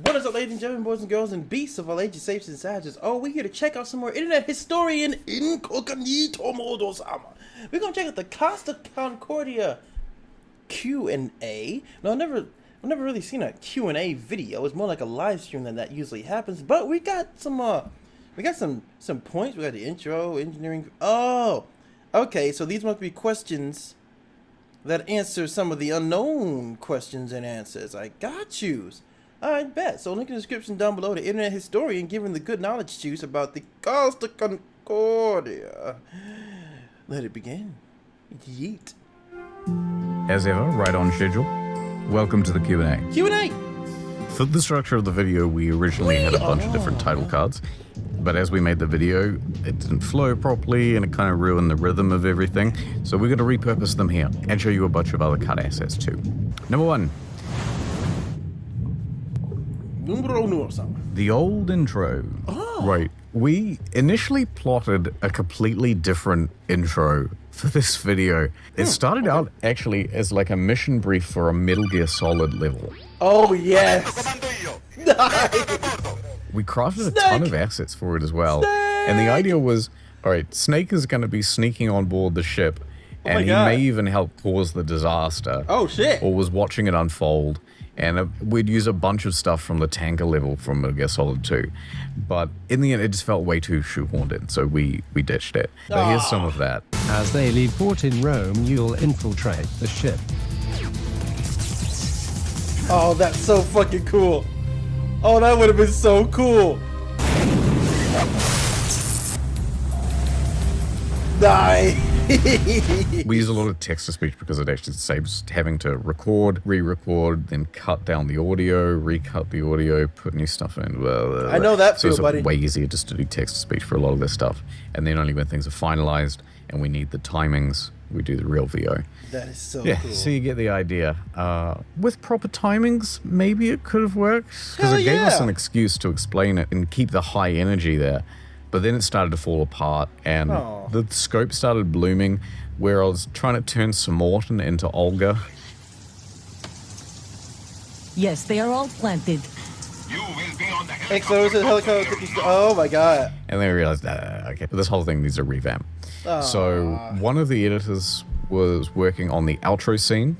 What is up, ladies and gentlemen, boys and girls, and beasts of all ages, safes and savages? Oh, we're here to check out some more internet historian incognito modo-sama. We're gonna check out the Costa Concordia Q&A. No, I've never really seen a Q&A video. It's more like a live stream than that usually happens. But we got some points. We got the intro, engineering. Oh, okay. So these must be questions that answer some of the unknown questions and answers. I got yous. I bet. So link in the description down below to internet historian giving the good knowledge juice about the Costa Concordia. Let it begin. Yeet. As ever, right on schedule. Welcome to the Q&A. Q&A! For the structure of the video, we originally had a bunch of different title cards, but as we made the video, it didn't flow properly and it kind of ruined the rhythm of everything. So we're going to repurpose them here and show you a bunch of other cut assets too. Number one. The old intro. Oh. Right. We initially plotted a completely different intro for this video. It started out actually as like a mission brief for a Metal Gear Solid level. Oh, yes. We crafted a ton of assets for it as well. And the idea was, all right, Snake is going to be sneaking on board the ship, and he may even help cause the disaster. Oh, shit. Or was watching it unfold. And we'd use a bunch of stuff from the tanker level from Metal Gear Solid 2. But in the end, it just felt way too shoehorned in, so we ditched it. But here's some of that. As they leave port in Rome, you'll infiltrate the ship. Oh, that's so fucking cool. Oh, that would have been so cool. Die. We use a lot of text-to-speech because it actually saves having to record, re-record, then cut down the audio, recut the audio, put new stuff in. I know that feel, so buddy. It's way easier just to do text-to-speech for a lot of this stuff. And then only when things are finalized and we need the timings, we do the real VO. That is so yeah, cool. So you get the idea. With proper timings, maybe it could have worked. Because it gave us an excuse to explain it and keep the high energy there. But then it started to fall apart, and the scope started blooming, where I was trying to turn Samorton into Olga. Yes, they are all planted. You will be on the helicopter. Oh my god. And then I realized, okay, this whole thing needs a revamp. So one of the editors was working on the outro scene,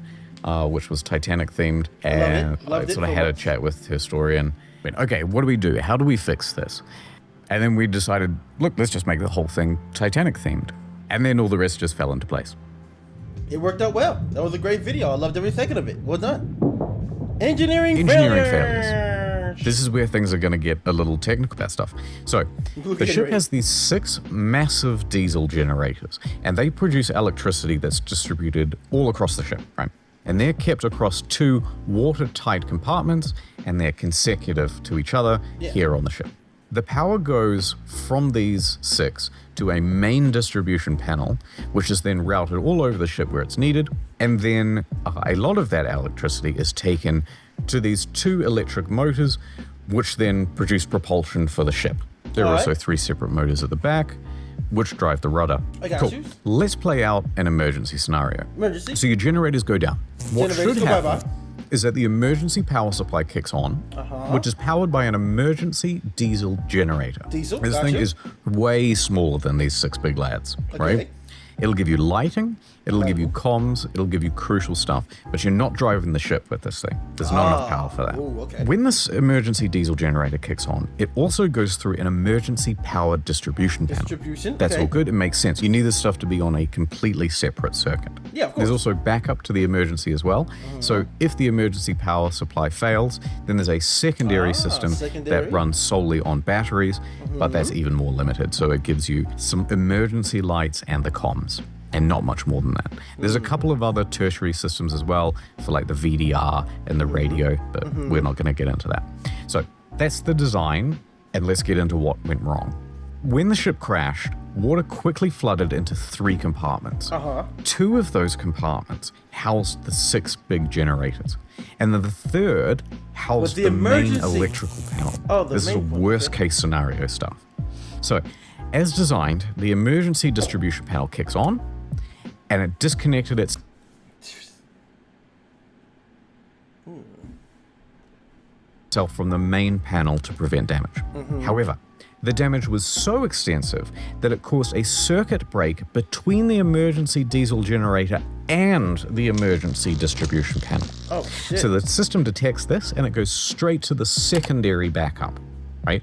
which was Titanic themed, and I sort of had a chat with historian. Went, okay, what do we do? How do we fix this? And then we decided, look, let's just make the whole thing Titanic themed. And then all the rest just fell into place. It worked out well. That was a great video. I loved every second of it. Well done. Engineering failures. This is where things are going to get a little technical about stuff. So, the ship has these 6 massive diesel generators, and they produce electricity that's distributed all across the ship, right? And they're kept across 2 watertight compartments, and they're consecutive to each other here on the ship. The power goes from these 6 to a main distribution panel, which is then routed all over the ship where it's needed. And then a lot of that electricity is taken to these 2 electric motors, which then produce propulsion for the ship. There are also 3 separate motors at the back, which drive the rudder. I got you. Let's play out an emergency scenario. Emergency? So your generators go down. What should happen bye-bye. is that the emergency power supply kicks on, which is powered by an emergency diesel generator. Diesel? This thing is way smaller than these 6 big lads, right? It'll give you lighting, it'll give you comms, it'll give you crucial stuff, but you're not driving the ship with this thing. There's not enough power for that. Ooh, okay. When this emergency diesel generator kicks on, it also goes through an emergency power distribution panel. That's all good, it makes sense. You need this stuff to be on a completely separate circuit. Yeah, of course. There's also backup to the emergency as well. So if the emergency power supply fails, then there's a secondary system that runs solely on batteries, but that's even more limited. So it gives you some emergency lights and the comms, and not much more than that. There's a couple of other tertiary systems as well for like the VDR and the radio, but we're not going to get into that. So that's the design, and let's get into what went wrong. When the ship crashed, water quickly flooded into 3 compartments. 2 of those compartments housed the 6 big generators, and then the 3rd housed the main electrical panel. This is worst case scenario stuff. So, as designed, the emergency distribution panel kicks on, and it disconnected its itself from the main panel to prevent damage. However, the damage was so extensive that it caused a circuit break between the emergency diesel generator and the emergency distribution panel. Oh, shit. So the system detects this and it goes straight to the secondary backup, right?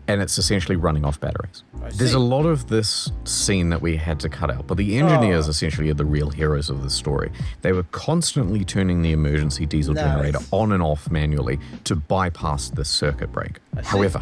And it's essentially running off batteries. There's a lot of this scene that we had to cut out, but the engineers essentially are the real heroes of the story. They were constantly turning the emergency diesel generator on and off manually to bypass this circuit break. However,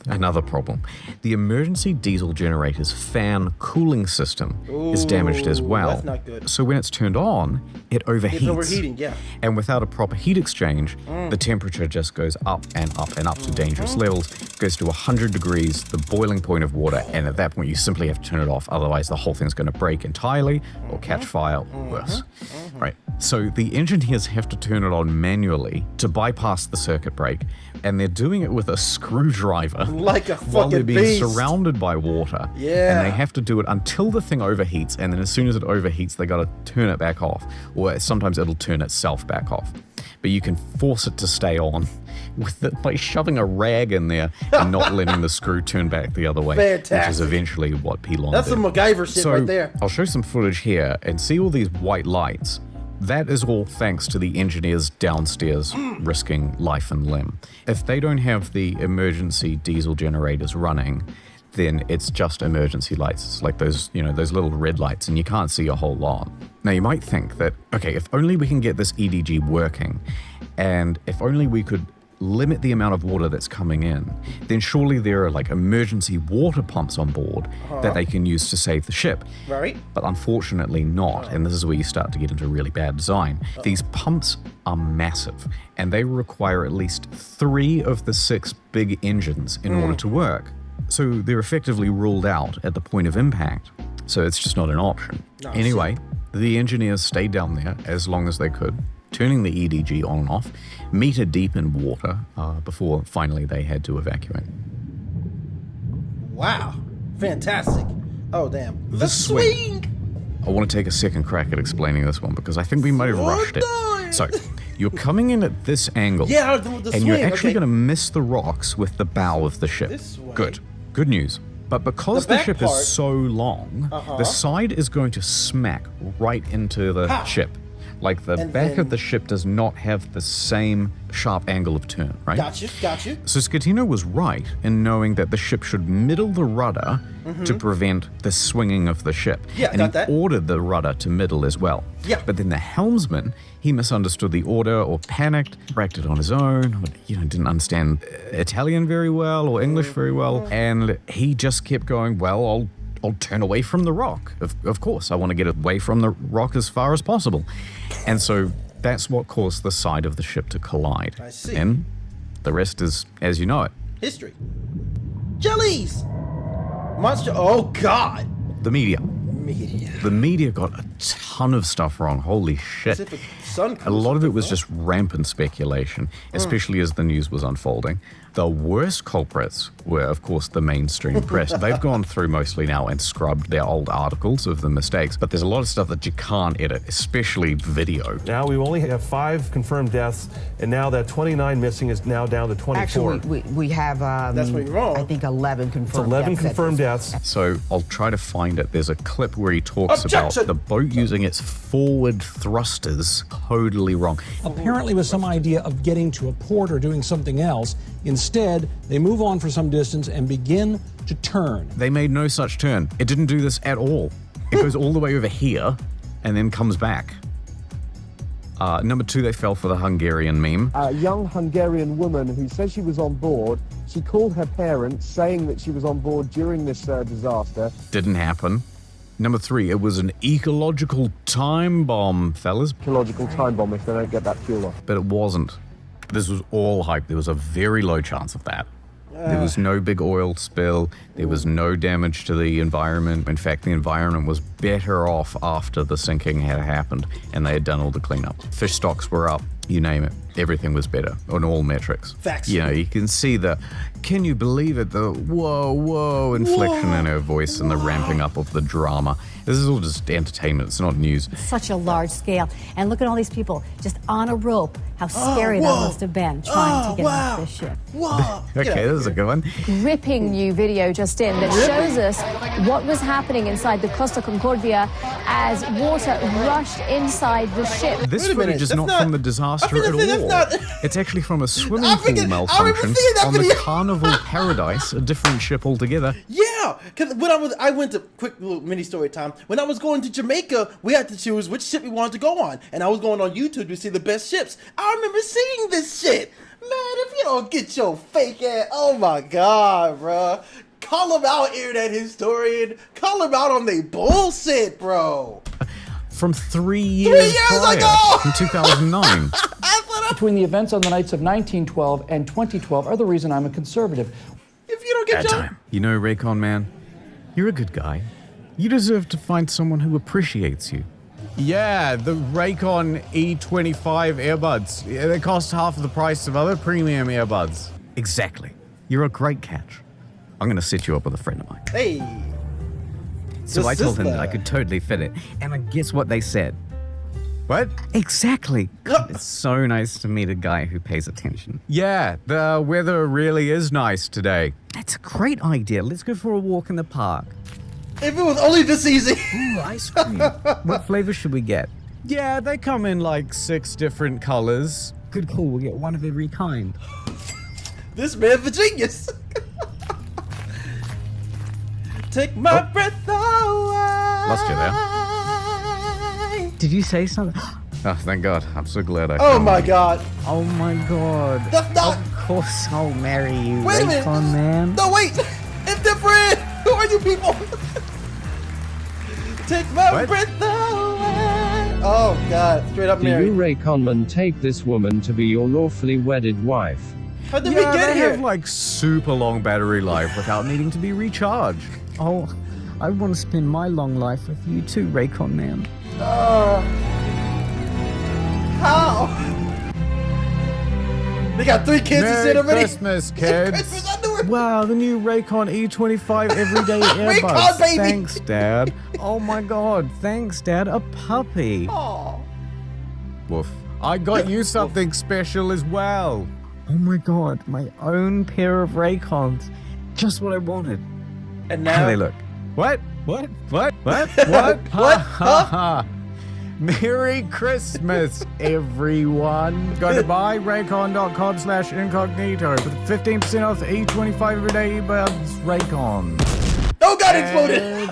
another problem. The emergency diesel generator's fan cooling system is damaged as well. That's not good. So when it's turned on, it overheats. It's overheating, yeah. And without a proper heat exchange, the temperature just goes up and up and up to dangerous levels. It goes to 100 degrees, the boiling point of water, and at that point you simply have to turn it off. Otherwise the whole thing's going to break entirely or catch fire or worse. Right. So the engineers have to turn it on manually to bypass the circuit break, and they're doing it with a screwdriver. Like a while they're fucking being beast. surrounded by water. Yeah. And they have to do it until the thing overheats, and then as soon as it overheats, they got to turn it back off. Or sometimes it'll turn itself back off. But you can force it to stay on by shoving a rag in there and not letting the screw turn back the other way. Fantastic. Which is eventually what Pelon That's did. some MacGyver shit So right there. I'll show some footage here and see all these white lights. That is all thanks to the engineers downstairs risking life and limb. If they don't have the emergency diesel generators running, then it's just emergency lights. It's like those, those little red lights, and you can't see a whole lot. Now you might think that, okay, if only we can get this EDG working, and if only we could limit the amount of water that's coming in, then surely there are like emergency water pumps on board that they can use to save the ship. Right. But unfortunately not, and this is where you start to get into really bad design. These pumps are massive, and they require at least 3 of the 6 big engines in order to work. So they're effectively ruled out at the point of impact. So it's just not an option. Anyway, the engineers stayed down there as long as they could, turning the EDG on and off, meter deep in water, before finally they had to evacuate. Wow. Fantastic. Oh, damn. The swing. I want to take a second crack at explaining this one because I think we might have rushed it. So, you're coming in at this angle, Yeah, the and swing. you're actually okay. going to miss the rocks with the bow of the ship. This way. Good news. But because The the back ship part- is so long, the side is going to smack right into the ship. Like the And back then- of the ship does not have the same sharp angle of turn, right? Got you. So Scatino was right in knowing that the ship should middle the rudder to prevent the swinging of the ship. Yeah, and got he that. ordered the rudder to middle as well. Yeah. But then the helmsman, he misunderstood the order or panicked, acted on his own, or, didn't understand Italian very well or English very well, and he just kept going, well, I'll turn away from the rock. Of course, I want to get away from the rock as far as possible. And so that's what caused the side of the ship to collide. I see. And the rest is as you know it. History. Jellies. Monster. Oh, God. The media. Media. The media got a ton of stuff wrong. Holy shit. Pacific Sun A lot of it was Cruise. just rampant speculation, especially as the news was unfolding. The worst culprits were, of course, the mainstream press. They've gone through mostly now and scrubbed their old articles of the mistakes, but there's a lot of stuff that you can't edit, especially video. Now we only have 5 confirmed deaths, and now that 29 missing is now down to 24. Actually, we have, That's what you're wrong. I think 11 confirmed It's 11 deaths at confirmed this- deaths. So I'll try to find it. There's a clip where he talks Objection! about the boat using its forward thrusters totally wrong. Apparently with some idea of getting to a port or doing something else. Instead, they move on for some distance and begin to turn. They made no such turn. It didn't do this at all. It goes all the way over here and then comes back. Number 2, they fell for the Hungarian meme. A young Hungarian woman who says she was on board. She called her parents saying that she was on board during this disaster. Didn't happen. Number 3, it was an ecological time bomb, fellas. Ecological time bomb if they don't get that fuel off. But it wasn't. This was all hype. There was a very low chance of that. There was no big oil spill. There was no damage to the environment. In fact, the environment was better off after the sinking had happened and they had done all the cleanup. Fish stocks were up, you name it. everything was better on all metrics. Facts. You know, you can see the, can you believe it, the whoa inflection in her voice and the ramping up of the drama. This is all just entertainment, it's not news. Such a large scale. And look at all these people just on a rope. How scary that must have been trying to get off this ship. Whoa. Okay, this is a good one. Gripping new video just in that shows us what was happening inside the Costa Concordia as water rushed inside the ship. This Wait a minute, footage is that's not not- from the disaster I think at that's all. not- It's actually from a swimming I pool remember malfunction seeing that on the video. Carnival Paradise, a different ship altogether. Yeah, because when I went to quick little mini story time. When I was going to Jamaica, we had to choose which ship we wanted to go on, and I was going on YouTube to see the best ships. I remember seeing this shit, man. If you don't get your fake ass, oh my god, bruh. Call them out, internet historian. Call them out on they bullshit, bro. From 3 years, prior, ago! in 2009. Between the events on the nights of 1912 and 2012 are the reason I'm a conservative. If you don't get That your time. You know, Raycon man, you're a good guy. You deserve to find someone who appreciates you. Yeah, the Raycon E25 earbuds. Yeah, they cost half of the price of other premium earbuds. Exactly. You're a great catch. I'm going to set you up with a friend of mine. hey. So The I told him that I sister. could totally fit it. And guess what they said? What? Exactly. God, it's so nice to meet a guy who pays attention. Yeah, the weather really is nice today. That's a great idea. Let's go for a walk in the park. If it was only this easy. Ooh, ice cream. What flavor should we get? Yeah, they come in like 6 different colors. Good call. We'll get one of every kind. This man's a genius. Take my breath away. Lost you there. Did you say something? Oh, thank God. I'm so glad I Oh found my you. god. Oh my God. That's not. Of course I'll marry you, Wait a minute. Raycon man. No, wait. It's different. Who are you people? Take my What? breath away. Oh god. Straight up Do you, married. Ray Conman, take this woman to be your lawfully wedded wife? How did Yeah, we get they here? have like super long battery life without needing to be recharged. Oh, I want to spend my long life with you too, Raycon man. How? They got 3 kids to sit already. Christmas, kids. Christmas underwear. Wow, the new Raycon E25 everyday earbuds. Raycon, baby. Thanks, Dad. Oh my God, thanks, Dad. A puppy. Aw. Woof. I got you something special as well. Oh my God, my own pair of Raycons. Just what I wanted. And How do now they look? What? What? What? What? What? Ha ha ha. Merry Christmas, everyone. Go to buyraycon.com/incognito for 15% off the E25 everyday earbuds Raycon. Oh god, it exploded.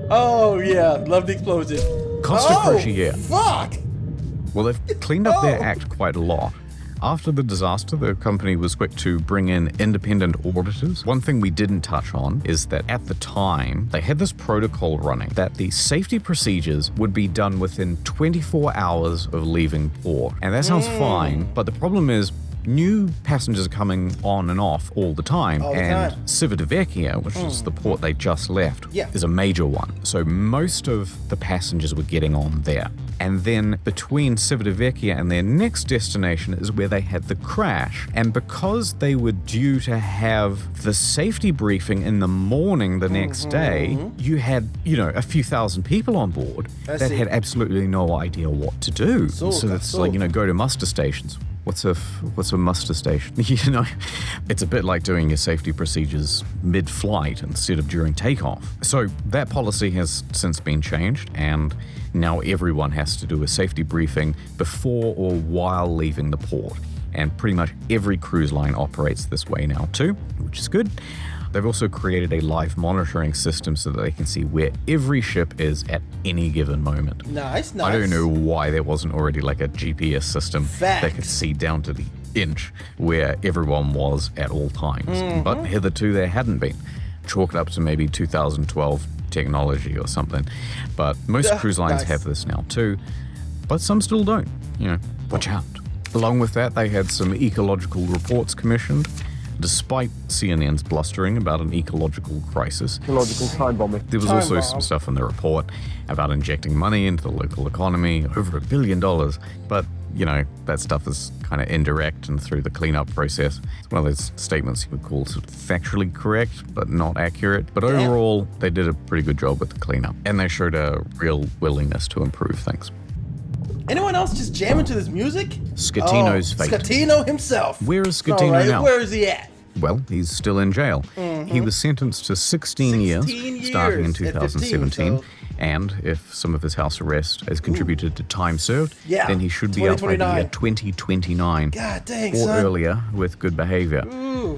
Oh yeah, love the explosion. Costa Concordia. Fuck. Well, they've cleaned up their act quite a lot. After the disaster, the company was quick to bring in independent auditors. One thing we didn't touch on is that at the time, they had this protocol running that the safety procedures would be done within 24 hours of leaving port. And that sounds fine, but the problem is new passengers are coming on and off all the time. All the and time. Civitavecchia, which is the port they just left, Yeah. is a major one. So most of the passengers were getting on there. And then between Civitavecchia and their next destination is where they had the crash. And because they were due to have the safety briefing in the morning the next day, you had, a few thousand people on board I that see. had absolutely no idea what to do. Sold, So that's like, sold. go to muster stations. What's a muster station? It's a bit like doing your safety procedures mid-flight instead of during takeoff. So that policy has since been changed, and now everyone has to do a safety briefing before or while leaving the port. And pretty much every cruise line operates this way now too, which is good. They've also created a live monitoring system so that they can see where every ship is at any given moment. Nice. I don't know why there wasn't already like a GPS system that could Facts. see down to the inch where everyone was at all times. But hitherto there hadn't been. Chalk it up to maybe 2012 technology or something. But most cruise lines Nice. have this now too, but some still don't. Watch out. Along with that, they had some ecological reports commissioned. Despite CNN's blustering about an ecological crisis, Ecological time bombing. there was also some stuff in the report about injecting money into the local economy, over $1 billion. But, you know, that stuff is kind of indirect and through the cleanup process. It's one of those statements you would call sort of factually correct, but not accurate. But overall, they did a pretty good job with the cleanup. And they showed a real willingness to improve things. Anyone else just jamming to this music? Scatino's fate. Scatino himself. Where is Scatino now? Where is he at? Well, he's still in jail. He was sentenced to 16 years, starting in 2017. And if some of his house arrest has contributed to time served, then he should be out by the year 2029. God dang, or son. earlier with good behavior.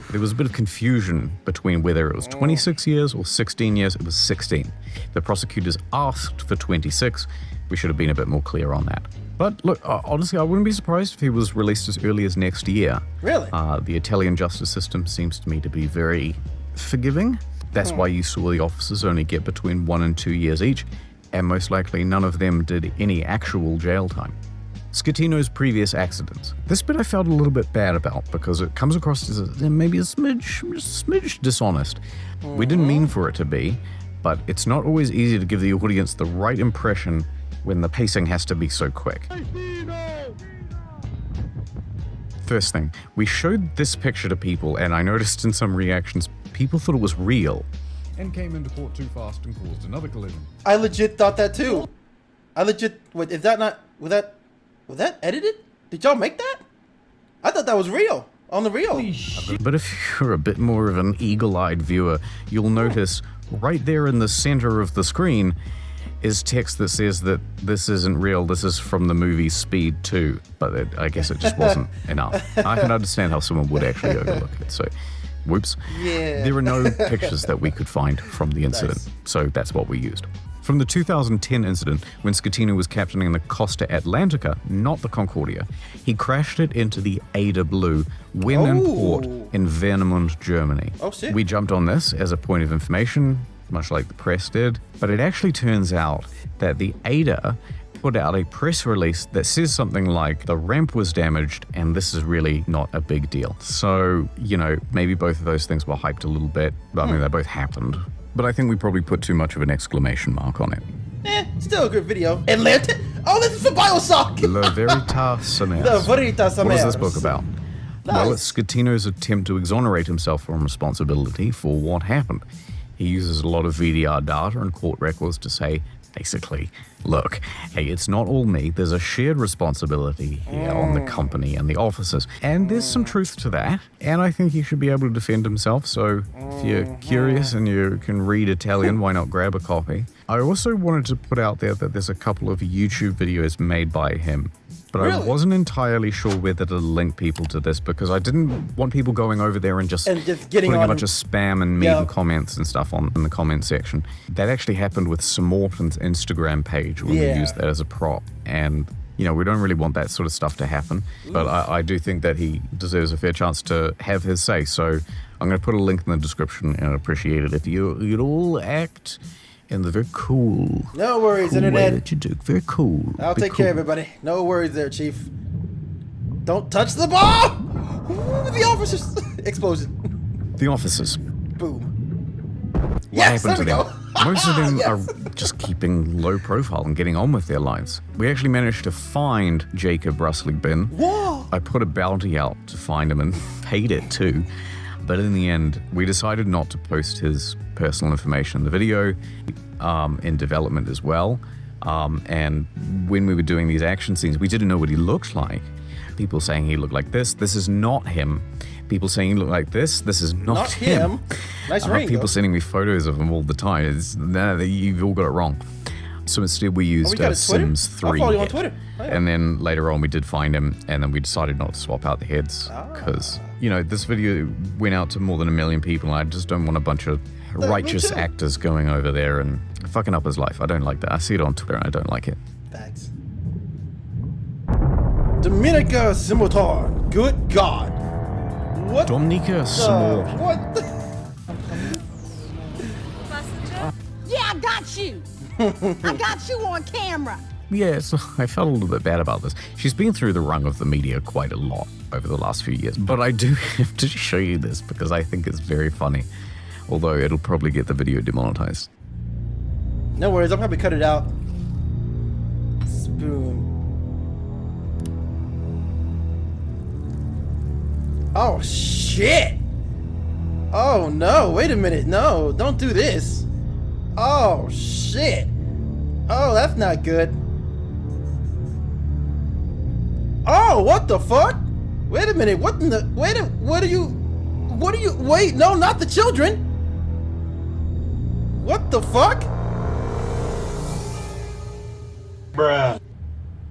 There was a bit of confusion between whether it was 26 years or 16 years. It was 16. The prosecutors asked for 26. We should have been a bit more clear on that. But look, honestly, I wouldn't be surprised if he was released as early as next year. Really? The Italian justice system seems to me to be very forgiving. That's why you saw the officers only get between 1 and 2 years each, and most likely none of them did any actual jail time. Scatino's previous accidents. This bit I felt a little bit bad about because it comes across as maybe a smidge dishonest. We didn't mean for it to be, but it's not always easy to give the audience the right impression when the pacing has to be so quick. First thing, we showed this picture to people, and I noticed in some reactions, people thought it was real. And came into port too fast and caused another collision. I legit thought that too. Wait, is that not, was that edited? Did y'all make that? I thought that was real, on the real. But if you're a bit more of an eagle-eyed viewer, you'll notice right there in the center of the screen is text that says that this isn't real, this is from the movie Speed 2. But I guess it just wasn't enough. I can understand how someone would actually overlook it, so whoops. Yeah. There are no pictures that we could find from the incident, so that's what we used. From the 2010 incident, when Scatino was captaining the Costa Atlantica, not the Concordia, he crashed it into the Ada Blue when in port in Warnemünde, Germany. Oh, shit. We jumped on this as a point of information, much like the press did, but it actually turns out that the Ada put out a press release that says something like the ramp was damaged and this is really not a big deal. So, you know, maybe both of those things were hyped a little bit. I mean, they both happened. But I think we probably put too much of an exclamation mark on it. Still a good video. Atlantic? Oh, this is for Bioshock! La Veritas Ameras. The Veritas Ameras. What is this book about? Nice. Well, it's Scatino's attempt to exonerate himself from responsibility for what happened. He uses a lot of VDR data and court records to say, basically, look, hey, it's not all me. There's a shared responsibility here on the company and the officers. And there's some truth to that. And I think he should be able to defend himself. So if you're curious and you can read Italian, why not grab a copy? I also wanted to put out there that there's a couple of YouTube videos made by him. But I wasn't entirely sure whether to link people to this because I didn't want people going over there and just getting putting on a bunch of spam and mean comments and stuff in the comment section. That actually happened with Sir Morton's Instagram page when we used that as a prop. And, you know, we don't really want that sort of stuff to happen. But I do think that he deserves a fair chance to have his say. So I'm going to put a link in the description and I'd appreciate it if you'd all act in the very cool, no worries, cool internet. way that you do. Very cool. I'll take care of everybody. No worries there, Chief. Don't touch the ball! Ooh, the officers! Explosion. The officers. Boom. What happened to them? Most of them are just keeping low profile and getting on with their lives. We actually managed to find Jacob Russley-Bin. Whoa! I put a bounty out to find him and paid it too. But in the end, we decided not to post his personal information in the video, in development as well. And when we were doing these action scenes, we didn't know what he looked like. People saying he looked like this is not him. People saying he looked like this is not him. Nice ring, people though. sending me photos of him all the time. You've all got it wrong. So instead we used Sims 3. I'll follow you on Twitter. Oh, yeah. And then later on we did find him, and then we decided not to swap out the heads because, you know, this video went out to more than 1 million people, and I just don't want a bunch of righteous actors going over there and fucking up his life. I don't like that. I see it on Twitter and I don't like it. Facts. Dominica Simotar. Good God. What? Dominica Simotar. What the? Yeah, I got you. I got you on camera. Yes, I felt a little bit bad about this. She's been through the rung of the media quite a lot over the last few years, but I do have to show you this because I think it's very funny, although it'll probably get the video demonetized. No worries, I'll probably cut it out. Spoon. Oh, shit! Oh, no, wait a minute. No, don't do this. Oh, shit. Oh, that's not good. Oh, what the fuck? Wait a minute, what in the... Wait no, not the children. What the fuck? Bruh.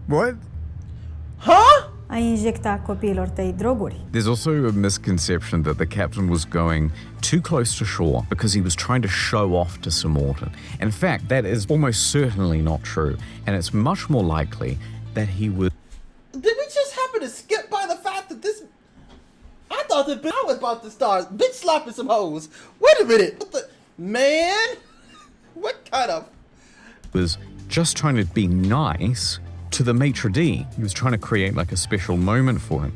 What? Huh? A injecta copiilor tăi droguri. There's also a misconception that the captain was going too close to shore because he was trying to show off to Sir Morton. In fact, that is almost certainly not true, and it's much more likely that he would... Did we just happen to skip by the fact that this... I thought that I was about to start bitch slapping some hoes. Wait a minute. What the... Man? What kind of... was just trying to be nice to the maitre d'. He was trying to create like a special moment for him.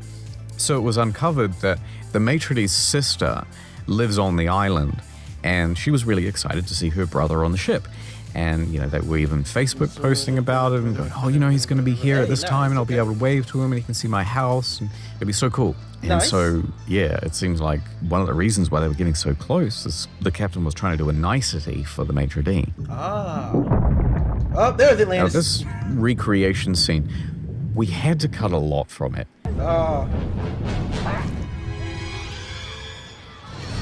So it was uncovered that the maitre d's sister lives on the island, and she was really excited to see her brother on the ship. And, you know, they were even Facebook posting about it and going, oh, you know, he's going to be here at this time and I'll be able to wave to him and he can see my house and it'll be so cool. And so, yeah, it seems like one of the reasons why they were getting so close is the captain was trying to do a nicety for the maitre d'. Ah. Oh, there's Atlantis. Now, this recreation scene, we had to cut a lot from it. Oh.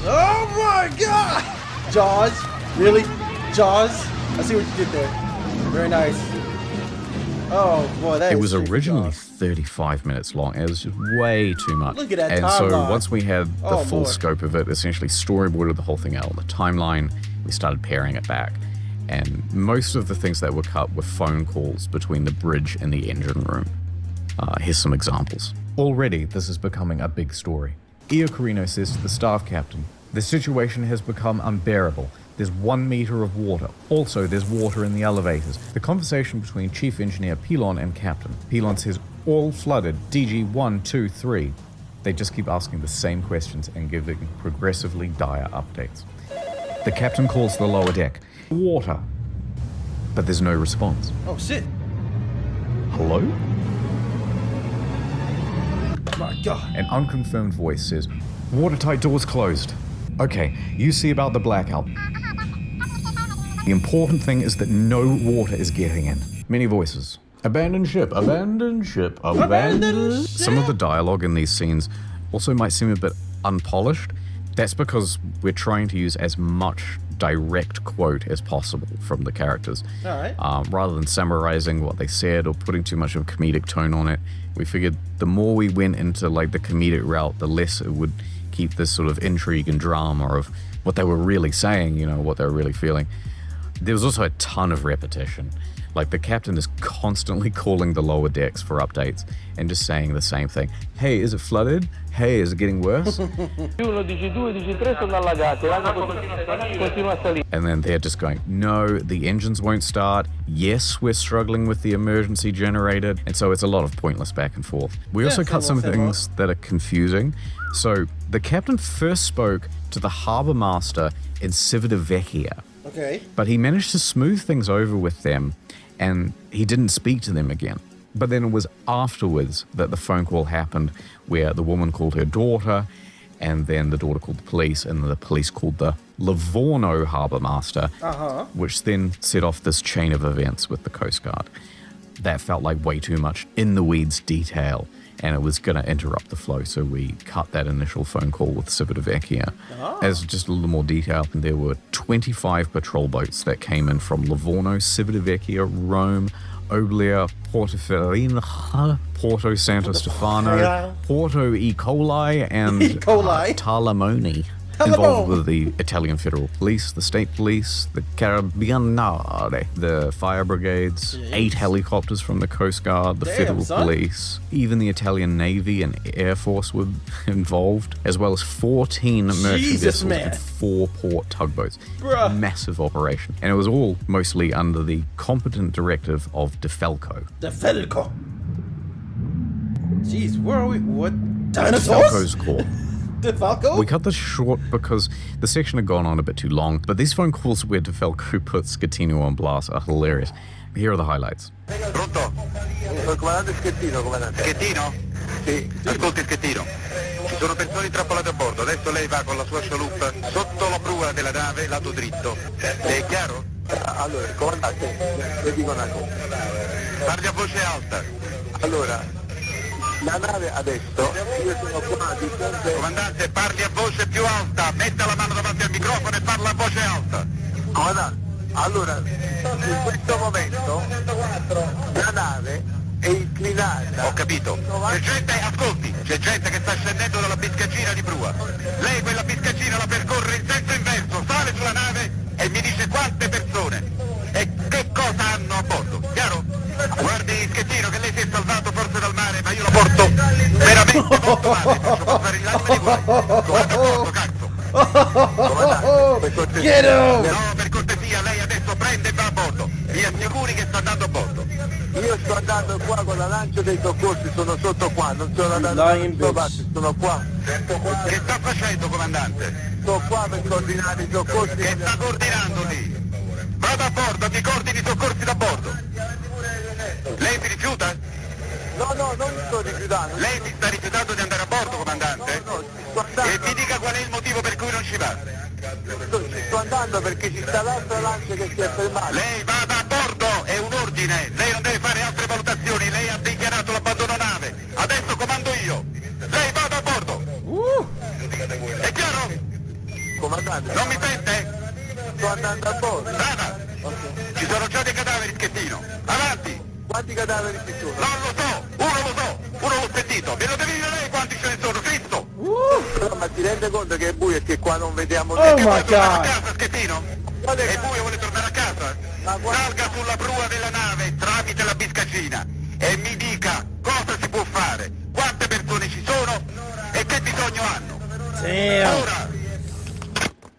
Oh my god! Jaws? Really? Jaws? I see what you did there. Very nice. Oh boy, that it is was originally Jaws. 35 minutes long. It was just way too much. Look at that And so timeline. once we had the Oh, full Lord. scope of it, essentially storyboarded the whole thing out on the timeline, we started paring it back. And most of the things that were cut were phone calls between the bridge and the engine room. Here's some examples. Already, this is becoming a big story. Io Carino says to the staff captain, the situation has become unbearable. There's 1 meter of water. Also, there's water in the elevators. The conversation between Chief Engineer Pilon and Captain. Pilon says, all flooded, DG 1, 2, 3. They just keep asking the same questions and giving progressively dire updates. The captain calls the lower deck. Water. But there's no response. Oh shit. Hello? My god. An unconfirmed voice says, watertight doors closed. Okay, you see about the blackout. The important thing is that no water is getting in. Many voices. Abandon ship, abandon ship, abandon ship. Some of the dialogue in these scenes also might seem a bit unpolished. That's because we're trying to use as much direct quote as possible from the characters. All right. Rather than summarizing what they said or putting too much of a comedic tone on it, we figured the more we went into like the comedic route, the less it would keep this sort of intrigue and drama of what they were really saying, you know, what they were really feeling. There was also a ton of repetition. Like the captain is constantly calling the lower decks for updates and just saying the same thing. Hey, is it flooded? Hey, is it getting worse? And then they're just going, no, the engines won't start. Yes, we're struggling with the emergency generator. And so it's a lot of pointless back and forth. We also cut some things that are confusing. So the captain first spoke to the harbour master in Civitavecchia. Okay. But he managed to smooth things over with them and he didn't speak to them again. But then it was afterwards that the phone call happened where the woman called her daughter and then the daughter called the police and the police called the Livorno harbour master, which then set off this chain of events with the Coast Guard. That felt like way too much in the weeds detail and it was going to interrupt the flow, so we cut that initial phone call with Civitavecchia. As just a little more detail, there were 25 patrol boats that came in from Livorno, Civitavecchia, Rome, Oblia, Portoferrina, Porto Santo Stefano, Porto E. coli, and E. coli. Talamoni. involved with the Italian Federal Police, the State Police, the Carabinieri, the fire brigades, 8 helicopters from the Coast Guard, the Federal Police, even the Italian Navy and Air Force were involved, as well as 14 merchant vessels and 4 port tugboats. Massive operation. And it was all mostly under the competent directive of De Falco. De Falco. Jeez, where are we? What? Dinosaurs? De Falco's court. De Falco? We cut this short because the section had gone on a bit too long, but these phone calls where De Falco puts Schettino on blast are hilarious. Here are the highlights. Pronto? Sono il comandante Schettino, comandante. Schettino? Sì. Ascolti Schettino. Ci sono persone intrappolate a bordo. Adesso lei va con la sua chaloupe sotto la prua della nave, lato dritto. È chiaro? Allora, comandante, le dico una cosa. Parli a voce alta. Allora, la nave adesso, io sono qua di fronte... Comandante, parli a voce più alta, metta la mano davanti al microfono e parla a voce alta. Comandante, allora, in questo momento la nave è inclinata. Ho capito. C'è gente, ascolti, c'è gente che sta scendendo dalla biscaccina di prua. Lei quella biscaccina la percorre in senso inverso, sale sulla nave e mi dice quante persone e che cosa hanno a bordo, chiaro? Guardi Schettino che lei si è salvato forse dal mare, ma io la porto veramente molto male, faccio passare il latte di guai. Comanda a bordo, cazzo. Comandante, per cortesia. No, per cortesia, lei adesso prende e va a bordo. Mi assicuri che sta andando a bordo. Io sto andando qua con la lancia dei soccorsi, sono sotto qua, non sono andato da nessuna parte, sono qua. Che sta facendo, comandante? Sto qua per coordinare i soccorsi. Che sta coordinando lì? Vada a bordo, mi coordini i soccorsi da bordo. Lei si rifiuta? No, non mi sto rifiutando. Lei si sta rifiutando di andare a bordo, comandante? No, sto andando. E mi dica qual è il motivo per cui non ci va. Sto andando perché ci sta l'altra lancia che si è fermata. Lei vada a bordo, è un ordine. Lei non deve fare altre valutazioni. Lei ha dichiarato l'abbandono nave. Adesso comando io. Lei vada a bordo. È chiaro? Comandante. Non mi sente? Sto andando a bordo. Vada. Ci sono già dei cadaveri, Schettino. Avanti. Quanti cadaveri ci sono? Non lo so, uno l'ho sentito. Me lo devi dire lei quanti ce ne sono, Cristo? No, ma ti rende conto che è buio e che qua non vediamo niente? Oh my God! Tornare a casa, Schettino? È buio, vuole tornare a casa? Salga sulla prua della nave tramite la biscaccina e mi dica cosa si può fare, quante persone ci sono e che bisogno hanno. Ora!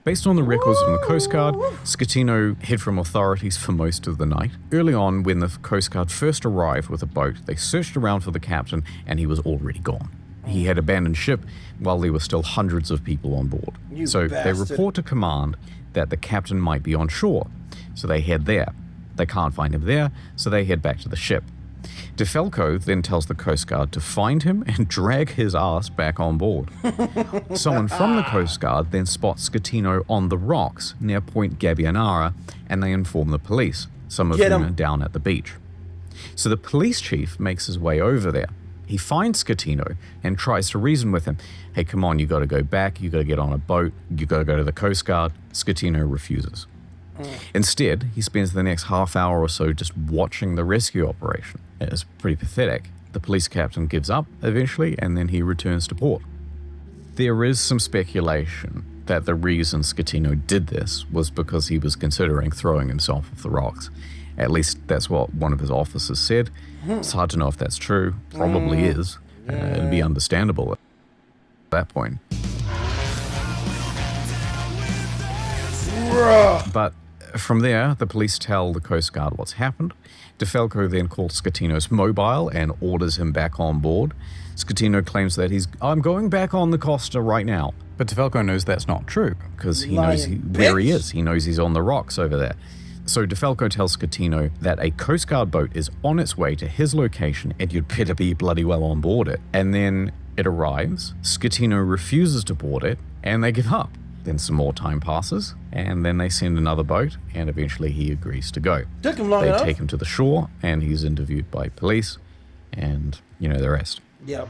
Based on the records from the Coast Guard, Schettino hid from authorities for most of the night. Early on, when the Coast Guard first arrived with a boat, they searched around for the captain and he was already gone. He had abandoned ship while there were still hundreds of people on board. So they report to command that the captain might be on shore. So they head there. They can't find him there, so they head back to the ship. De Falco then tells the Coast Guard to find him and drag his ass back on board. Someone from the Coast Guard then spots Schettino on the rocks near Point Gabbianara, and they inform the police, some of whom are down at the beach. So the police chief makes his way over there. He finds Schettino and tries to reason with him. Hey, come on, you got to go back, you got to get on a boat, you got to go to the Coast Guard. Schettino refuses. Instead, he spends the next half hour or so just watching the rescue operation. It's pretty pathetic. The police captain gives up eventually, and then he returns to port. There is some speculation that the reason Schettino did this was because he was considering throwing himself off the rocks. At least that's what one of his officers said. It's hard to know if that's true. Probably is. It'd be understandable at that point. But from there, the police tell the Coast Guard what's happened. De Falco then calls Schettino's mobile and orders him back on board. Schettino claims that I'm going back on the Costa right now. But De Falco knows that's not true, because he knows where he is. He knows he's on the rocks over there. So De Falco tells Schettino that a Coast Guard boat is on its way to his location and you'd better be bloody well on board it. And then it arrives, Schettino refuses to board it, and they give up. Then some more time passes, and then they send another boat, and eventually he agrees to go. Took him long enough. They take him to the shore, and he's interviewed by police, and you know the rest. Yep.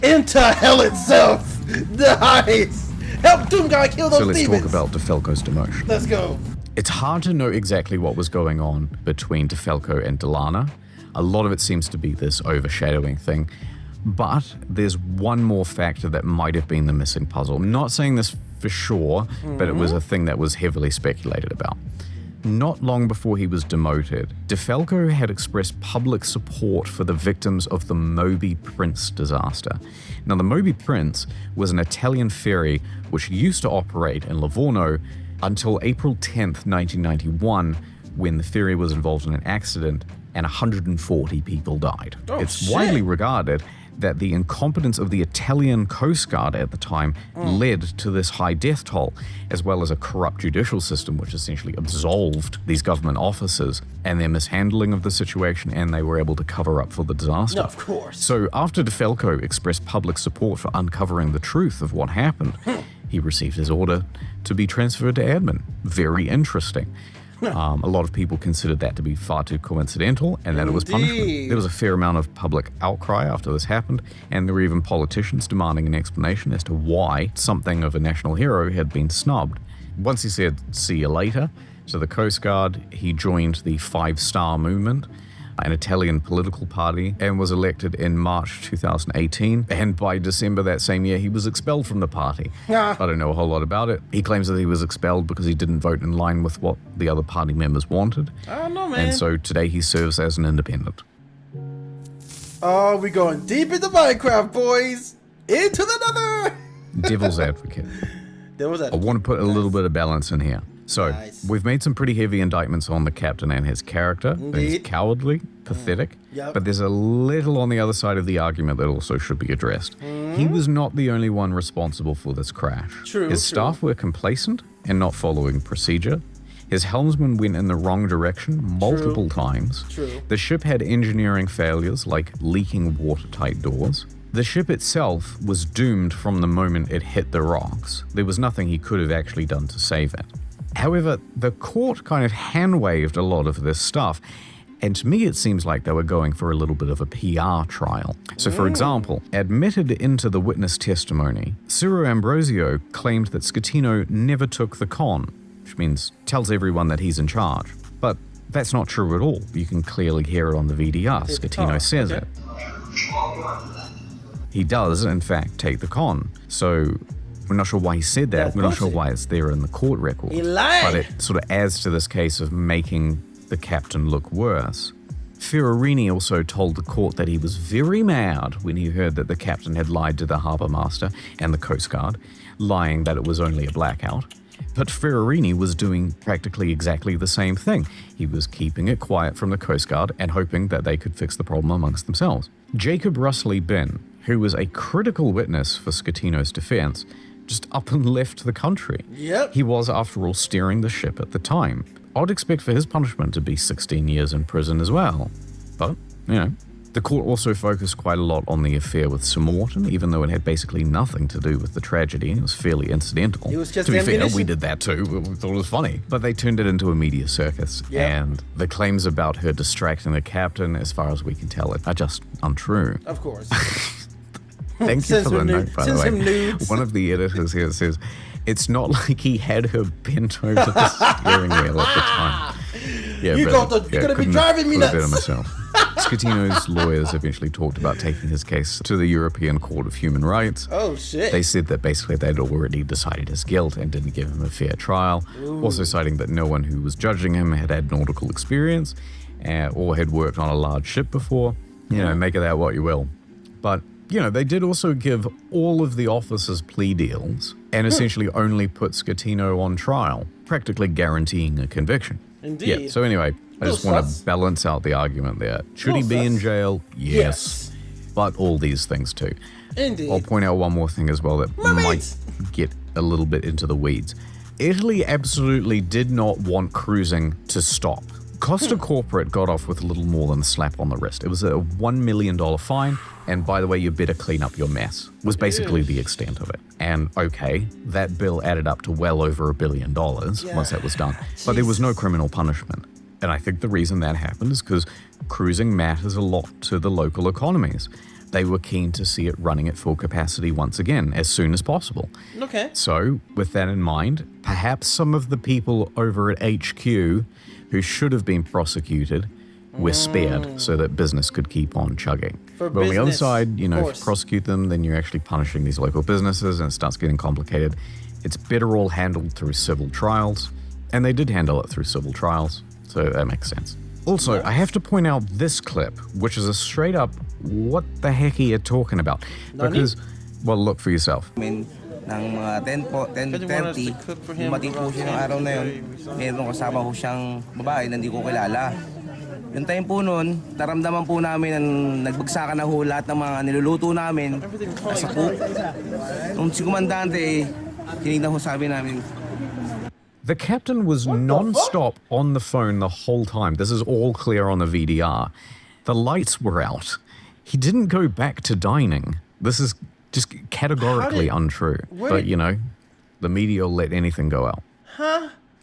Into hell itself! Nice! Help Doom Guy kill those demons! So let's talk about De Falco's demotion. Let's go. It's hard to know exactly what was going on between De Falco and Delana. A lot of it seems to be this overshadowing thing. But there's one more factor that might have been the missing puzzle. I'm not saying this for sure, but it was a thing that was heavily speculated about. Not long before he was demoted, Falco had expressed public support for the victims of the Moby Prince disaster. Now, the Moby Prince was an Italian ferry which used to operate in Livorno until April 10th, 1991, when the ferry was involved in an accident and 140 people died. It's widely regarded that the incompetence of the Italian Coast Guard at the time led to this high death toll, as well as a corrupt judicial system which essentially absolved these government officers and their mishandling of the situation, and they were able to cover up for the disaster. No, of course. So after Falco expressed public support for uncovering the truth of what happened, he received his order to be transferred to admin. Very interesting. A lot of people considered that to be far too coincidental and that it was punishment. There was a fair amount of public outcry after this happened, and there were even politicians demanding an explanation as to why something of a national hero had been snubbed. Once he said, "See you later," to the Coast Guard, he joined the Five Star Movement, an Italian political party, and was elected in March 2018. And by December that same year, he was expelled from the party. I don't know a whole lot about it. He claims that he was expelled because he didn't vote in line with what the other party members wanted. I don't know, man. And so today he serves as an independent. Oh, we going deep into Minecraft, boys. Into the nether. Devil's advocate. Devil's advocate. I want to put a little bit of balance in here. So, we've made some pretty heavy indictments on the captain and his character. He's cowardly, pathetic, but there's a little on the other side of the argument that also should be addressed. He was not the only one responsible for this crash. His staff were complacent and not following procedure. His helmsman went in the wrong direction multiple times. The ship had engineering failures like leaking watertight doors. The ship itself was doomed from the moment it hit the rocks. There was nothing he could have actually done to save it. However, the court kind of hand-waved a lot of this stuff, and to me it seems like they were going for a little bit of a PR trial. So for example, admitted into the witness testimony, Ciro Ambrosio claimed that Schettino never took the con, which means tells everyone that he's in charge. But that's not true at all. You can clearly hear it on the VDR. Schettino says it. He does, in fact, take the con. So we're not sure why he said that. We're not sure why it's there in the court record. He lied. But it sort of adds to this case of making the captain look worse. Ferrarini also told the court that he was very mad when he heard that the captain had lied to the harbour master and the Coast Guard, lying that it was only a blackout. But Ferrarini was doing practically exactly the same thing. He was keeping it quiet from the Coast Guard and hoping that they could fix the problem amongst themselves. Jacob Russley-Benn, who was a critical witness for Schettino's defense, just up and left the country. He was, after all, steering the ship at the time. I'd expect for his punishment to be 16 years in prison as well. But, you know, the court also focused quite a lot on the affair with Sir Morton, even though it had basically nothing to do with the tragedy. It was fairly incidental. It was just to be fair, ammunition. we did that too. We thought it was funny. But they turned it into a media circus. And the claims about her distracting the captain, as far as we can tell, are just untrue. Of course. Thank you for the note, by the way. One of the editors here says, it's not like he had her bent over the steering wheel at the time. Yeah, you're going to be driving me nuts. Schettino's lawyers eventually talked about taking his case to the European Court of Human Rights. Oh, shit. They said that basically they'd already decided his guilt and didn't give him a fair trial. Also citing that no one who was judging him had nautical experience or had worked on a large ship before. You know, make of that what you will. But you know, they did also give all of the officers plea deals and essentially only put Schettino on trial, practically guaranteeing a conviction. Indeed. Yeah, so anyway, I just want to balance out the argument there. Should he be in jail? Yes. But all these things too. Indeed. I'll point out one more thing as well that might get a little bit into the weeds. Italy absolutely did not want cruising to stop. Costa Corporate got off with a little more than a slap on the wrist. It was a $1 million fine, and by the way, you better clean up your mess, was basically the extent of it. And okay, that bill added up to well over $1 billion once that was done, but there was no criminal punishment. And I think the reason that happened is because cruising matters a lot to the local economies. They were keen to see it running at full capacity once again, as soon as possible. Okay. So, with that in mind, perhaps some of the people over at HQ who should have been prosecuted were spared so that business could keep on chugging. But on the other business, side, you know, if course. you prosecute them, then you're actually punishing these local businesses and it starts getting complicated. It's better all handled through civil trials. And they did handle it through civil trials. So that makes sense. Also, I have to point out this clip, which is a straight up, what the heck are you talking about? Because, well, look for yourself. Ng mga 10:30, dumating po siya ng araw na yun. Meron kasama ko siyang babae na hindi ko kilala. Yung time po nun, naramdaman po namin na nagbagsakan na ho lahat ng mga niluluto namin sa cook. Nung si Komandante, tinignan ho sabi namin. The captain was non-stop on the phone the whole time. This is all clear on the VDR. The lights were out. He didn't go back to dining. This is just categorically untrue. But, you know, the media will let anything go out.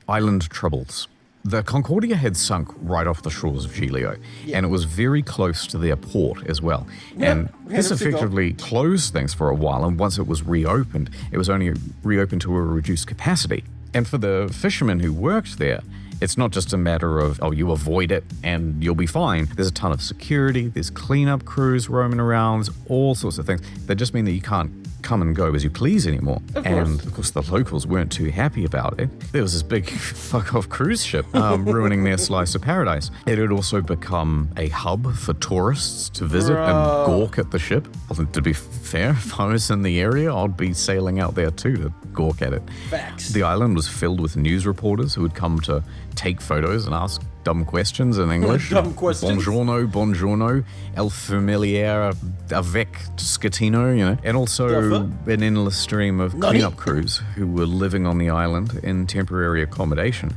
Island troubles. The Concordia had sunk right off the shores of Giglio, and it was very close to their port as well. And this effectively closed things for a while, and once it was reopened, it was only reopened to a reduced capacity. And for the fishermen who worked there, it's not just a matter of, oh, you avoid it and you'll be fine. There's a ton of security, there's cleanup crews roaming around, all sorts of things that just mean that you can't come and go as you please anymore. And of course the locals weren't too happy about it. There was this big fuck-off cruise ship ruining their slice of paradise. It had also become a hub for tourists to visit and gawk at the ship. Well, to be fair, if I was in the area, I'd be sailing out there too to gawk at it. Facts. The island was filled with news reporters who would come to take photos and ask dumb questions in English. Dumb questions. Buongiorno, el familiar avec Scatino, you know. And also an endless stream of cleanup crews who were living on the island in temporary accommodation.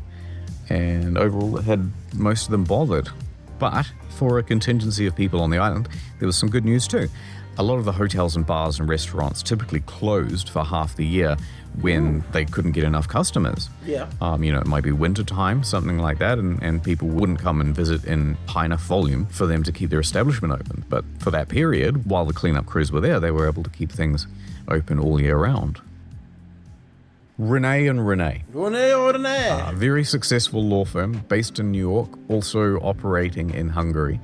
And overall, it had most of them bothered. But for a contingency of people on the island, there was some good news too. A lot of the hotels and bars and restaurants typically closed for half the year when they couldn't get enough customers. Yeah. You know, it might be winter time, something like that, and people wouldn't come and visit in high enough volume for them to keep their establishment open. But for that period, while the cleanup crews were there, they were able to keep things open all year round. Renee and Renee. Renee. A very successful law firm based in New York, also operating in Hungary.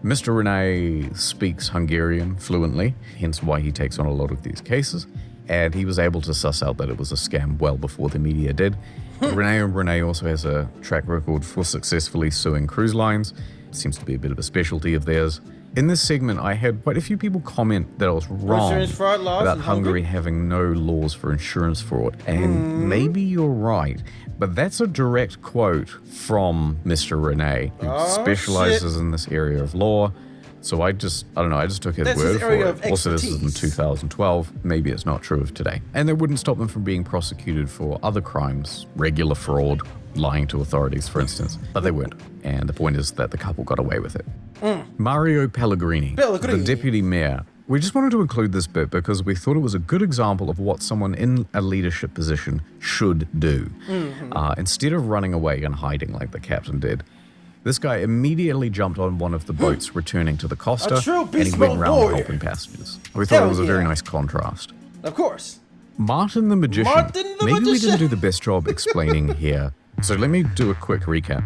Mr. Renee speaks Hungarian fluently, hence why he takes on a lot of these cases, and he was able to suss out that it was a scam well before the media did. Renee also has a track record for successfully suing cruise lines. It seems to be a bit of a specialty of theirs. In this segment, I had quite a few people comment that I was wrong about Hungary having no laws for insurance fraud, and maybe you're right. But that's a direct quote from Mr. Renee, who specializes in this area of law. So I just took his word for it. Also, this is in 2012. Maybe it's not true of today. And they wouldn't stop them from being prosecuted for other crimes, regular fraud, lying to authorities, for instance. But they weren't. And the point is that the couple got away with it. Mario Pellegrini, the deputy mayor. We just wanted to include this bit because we thought it was a good example of what someone in a leadership position should do. Instead of running away and hiding like the captain did, this guy immediately jumped on one of the boats returning to the Costa, and he went around helping passengers. We thought it was a very nice contrast. Of course. Martin the Magician. Maybe we didn't do the best job explaining here. So let me do a quick recap.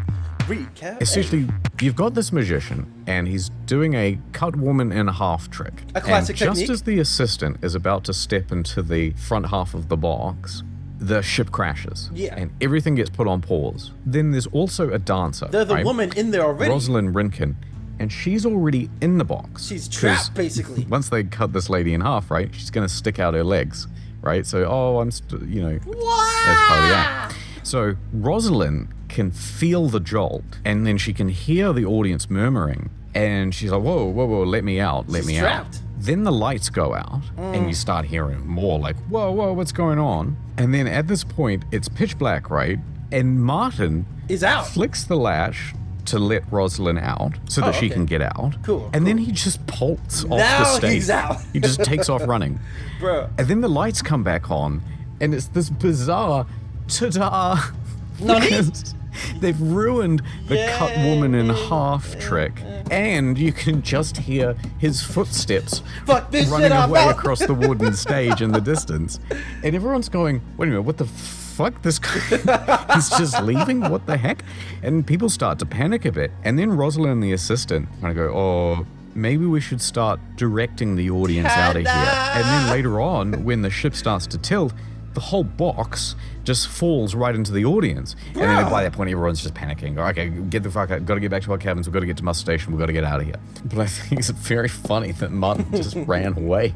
Essentially, you've got this magician, and he's doing a cut woman in half trick. A classic technique. Just as the assistant is about to step into the front half of the box, the ship crashes. Yeah. And everything gets put on pause. Then there's also a dancer. There's the woman in there already. Rosalind Rinkin. And she's already in the box. She's trapped, basically. Once they cut this lady in half, right, she's going to stick out her legs, right? So, as part of that. So Rosalind can feel the jolt, and then she can hear the audience murmuring, and she's like, whoa, let me out, let me out. Then the lights go out, and you start hearing more like, whoa, what's going on? And then at this point, it's pitch black, right? And Martin is out. Flicks the latch to let Rosalind out so that she can get out. Cool. And then he just bolts off the stage. He's out. He just takes off running. Bro. And then the lights come back on, and it's this bizarre ta-da. They've ruined the cut woman in half trick, and you can just hear his footsteps running away across the wooden stage in the distance. And everyone's going, wait a minute, what the fuck? This guy, he's just leaving? What the heck? And people start to panic a bit. And then Rosalind, the assistant, kind of go, maybe we should start directing the audience out of here. And then later on, when the ship starts to tilt, the whole box just falls right into the audience. And then by that point, everyone's just panicking. Okay, get the fuck out. Got to get back to our cabins. We've got to get to muster station. We've got to get out of here. But I think it's very funny that Martin just ran away.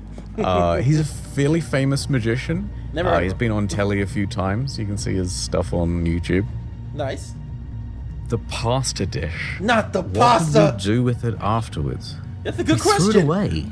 He's a fairly famous magician. He's been on telly a few times. You can see his stuff on YouTube. Nice. The pasta dish. Not the pasta. What did you do with it afterwards? That's a good Threw question. it away.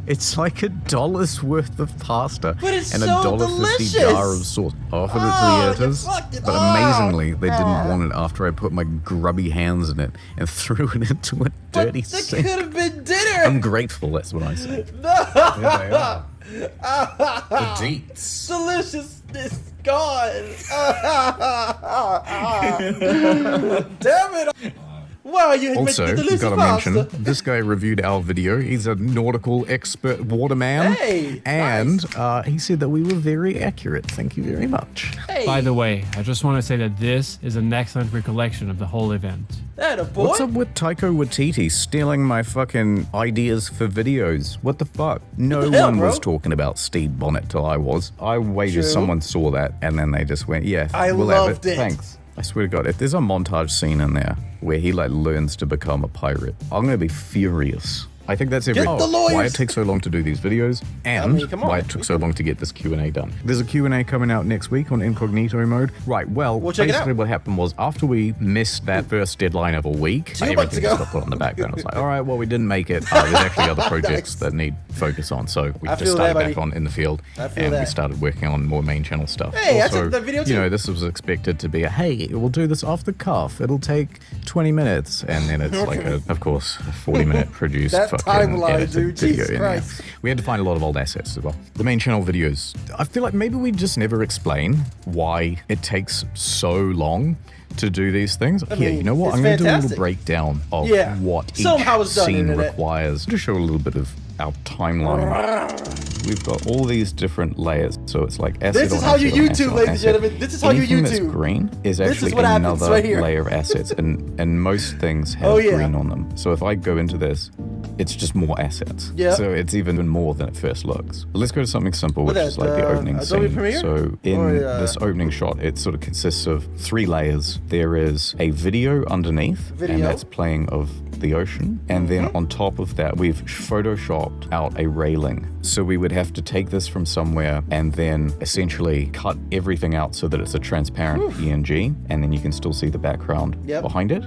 It's like $1 worth of pasta But it's and so $1.50 jar of sauce. Offered it to the editors, but amazingly, they didn't want it after I put my grubby hands in it and threw it into a dirty sink. That could have been dinner. I'm grateful, that's what I say. No. The deets. Deliciousness gone. Damn it. Wow, you Also, made the delicious gotta pasta. mention, this guy reviewed our video. He's a nautical expert waterman. Hey, and he said that we were very accurate. Thank you very much. Hey. By the way, I just want to say that this is an excellent recollection of the whole event. That a boy? What's up with Taika Waititi stealing my fucking ideas for videos? What the fuck? No the hell, one was bro? talking about Steve Bonnet till I was. I wager True. someone saw that and then they just went, yeah, I we'll loved have it. Thanks. I swear to God, if there's a montage scene in there where he like learns to become a pirate, I'm gonna be furious. I think that's Get the lawyers. why it takes so long to do these videos and come on. why it took so long to get this Q&A done. There's a Q&A coming out next week on incognito mode. Right, well, We'll check it basically out. what happened was after we missed that first deadline of a week, 2 months everything ago. just got put on the background. I was like, all right, well, we didn't make it. There's actually other projects that need focus on. So we I just feel started that, back buddy. on in the field I feel and we that. started working on more main channel stuff. Hey, I also, took that video you know, too. this was expected to be a, hey, we'll do this off the cuff. It'll take 20 minutes. And then it's like, of course, a 40-minute produced That fucking timeline, edited dude. video Jesus in there. Christ. We had to find a lot of old assets as well. The main channel videos, I feel like maybe we just never explain why it takes so long to do these things. I Here, mean, you know what? it's I'm going to do a fantastic. little breakdown of Yeah. what Somehow each it's done, scene internet. requires. To show a little bit of our timeline. We've got all these different layers. So it's like acid This is on how you acid on YouTube, acid on ladies and acid. gentlemen. This is how you Anything that's YouTube. green is This is actually what happens another right here. layer of assets, and most things have Oh, yeah. green on them. So if I go into this, it's just more assets. Yeah. So it's even more than it first looks. But let's go to something simple, What which is is like that, the opening Adobe scene. Premiere? So in Or, this opening shot, it sort of consists of 3 layers. There is a video underneath, Video. and that's playing of the ocean. And then on top of that, we've photoshopped out a railing. So we would have to take this from somewhere and then essentially cut everything out so that it's a transparent PNG, and then you can still see the background Yep. behind it.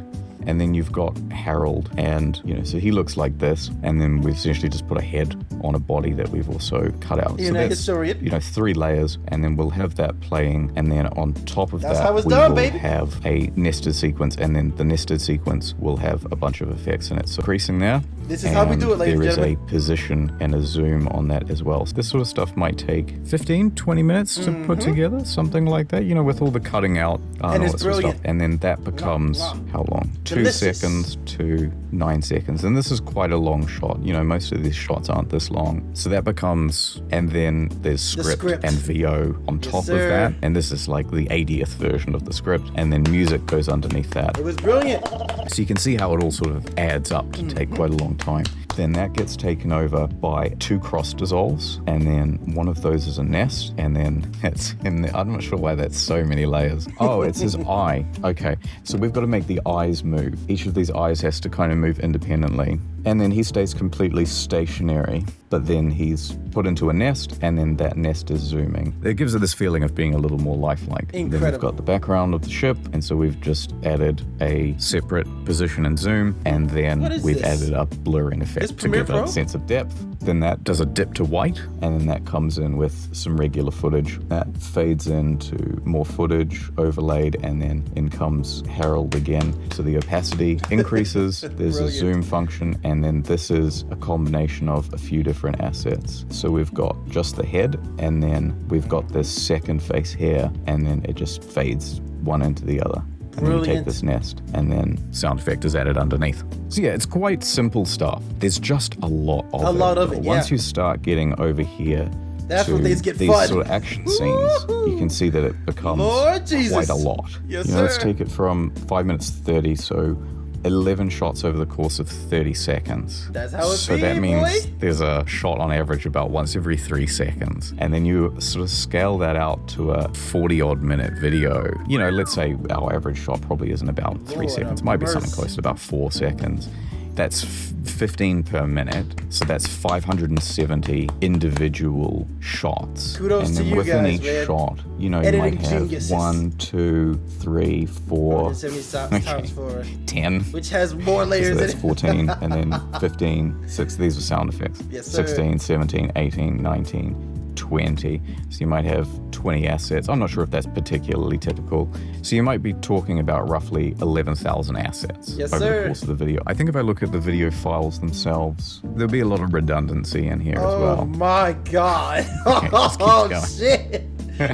And then you've got Harold, and so he looks like this, and then we've essentially just put a head on a body that we've also cut out. You so know, that's historian. 3 layers, and then we'll have that playing, and then on top of That's that, how it's we done, will baby. have a nested sequence, and then the nested sequence will have a bunch of effects in it. So creasing there. This is how we do it, ladies and There is gentlemen. a position and a zoom on that as well. So this sort of stuff might take 15, 20 minutes to put together, something like that, with all the cutting out And all it's that sort of brilliant. stuff. And then that becomes, how long? 2 Delicious. seconds to 9 seconds. And this is quite a long shot. Most of these shots aren't this long. So that becomes, and then there's script, script. and VO on top of sir. that. And this is like the 80th version of the script. And then music goes underneath that. It was brilliant. So you can see how it all sort of adds up to take quite a long time. Then that gets taken over by 2 cross dissolves, and then one of those is a nest, and then it's in the, I'm not sure why that's so many layers. Oh, it's his eye. Okay, so we've got to make the eyes move. Each of these eyes has to kind of move independently. And then he stays completely stationary, but then he's put into a nest, and then that nest is zooming. It gives it this feeling of being a little more lifelike. Then we've Incredible. got the background of the ship, and so we've just added a separate position and zoom, and then What is we've this? added a blurring effect This to Premiere give Pro? a sense of depth. Then that does a dip to white, and then that comes in with some regular footage. That fades into more footage overlaid, and then in comes Harold again. So the opacity increases, there's a Brilliant. zoom function, and then this is a combination of a few different assets. So we've got just the head, and then we've got this second face here, and then it just fades one into the other. And then you take Brilliant. this nest, and then sound effect is added underneath. So yeah, it's quite simple stuff. There's just a lot of it. A lot of it, Once yeah. you start getting over here That's to when things get these fun. sort of action scenes, you can see that it becomes Lord Jesus. quite a lot. Yes, Let's sir. take it from 5 minutes 30, so 11 shots over the course of 30 seconds. That's how it So be, that means boy. there's a shot on average about once every 3 seconds. And then you sort of scale that out to a 40-odd minute video. You know, let's say our average shot probably isn't about 3 seconds. Might be something close to about 4 seconds. That's 15 per minute, so that's 570 individual shots. Kudos and to then you within guys, each man. shot, you know, you Editing might have geniuses. 1, 2, 3, 4, 170 times 4. 10. Which has more So layers that's in it. 14, and then 15, 6. These are sound effects. Yes, sir. 16, 17, 18, 19, 20. So you might have 20 assets. I'm not sure if that's particularly typical. So you might be talking about roughly 11,000 assets Yes, over sir. the course of the video. I think if I look at the video files themselves, there'll be a lot of redundancy in here as Oh well. my god. Okay, just keep Oh going. shit.